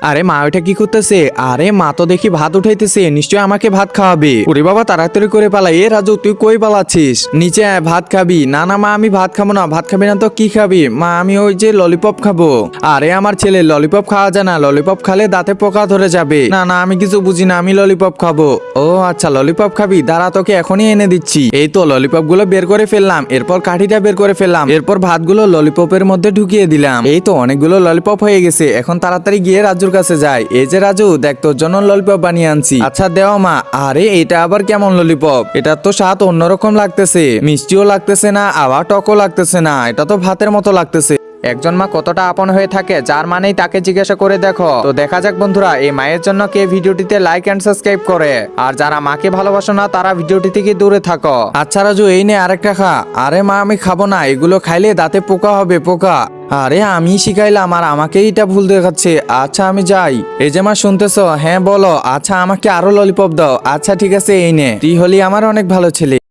আরে মা ওইটা কি করতেছে? আরে মা তো দেখি ভাত উঠাইতেছে, নিশ্চয় আমাকে ভাত খাওয়াবে। ওরে বাবা তাড়াতাড়ি করে পালাই। এ রাজু তুই কই পালাচ্ছিস? নিচে আয়, ভাত খাবি? না না মা আমি ভাত খাবো না। ভাত খাবি না তো কি খাবি? মা আমি ওই যে ললিপপ খাবো। আরে আমার ছেলে ললিপপ খাওয়া যায় না, ললিপপ খালে দাঁতে পোকা ধরে যাবে। না না আমি কিছু বুঝি না, আমি ললিপপ খাবো। ও আচ্ছা ললিপপ খাবি, দাঁড়া তোকে এখনই এনে দিচ্ছি। এই তো ললিপপ গুলো বের করে ফেললাম, এরপর কাঠিটা বের করে ফেললাম, এরপর ভাতগুলো ললিপপের মধ্যে ঢুকিয়ে দিলাম। এই তো অনেকগুলো ললিপপ হয়ে গেছে, এখন তাড়াতাড়ি গিয়ে রাজুর কাছে যাই। এই যে রাজু দেখ তোর জন্য ললিপপ বানিয়ে আনছি। আচ্ছা দেও মা। আরে এটা আবার কেমন ললিপপ? এটা তো স্বাদ অন্যরকম লাগতেছে, মিষ্টিও লাগতেছে না আবার টকও লাগতেছে না, এটা তো ভাতের মতো লাগতেছে। একজন মা কতটা আপন হয়ে থাকে যার মানেই তাকে জিজ্ঞাসা করে দেখো। তো দেখা যাক বন্ধুরা এই মায়ের জন্য কে ভিডিওটিতে লাইক এন্ড সাবস্ক্রাইব করে, আর যারা মাকে ভালোবাসো না তারা ভিডিওটি থেকে দূরে থাকো। আচ্ছা রাজু এই নে আরেকটা খা। আরে মা আমি খাবো না, এগুলো খাইলে দাঁতে পোকা হবে, পোকা। আরে আমি শিখাইলাম আর আমাকেই এটা ভুল দেখাচ্ছে। আচ্ছা আমি যাই। এই যে মা শুনতেছো? হ্যাঁ বলো। আচ্ছা আমাকে আরো ললিপপ দাও। আচ্ছা ঠিক আছে এই নে, তুই হলি আমার অনেক ভালো ছেলে।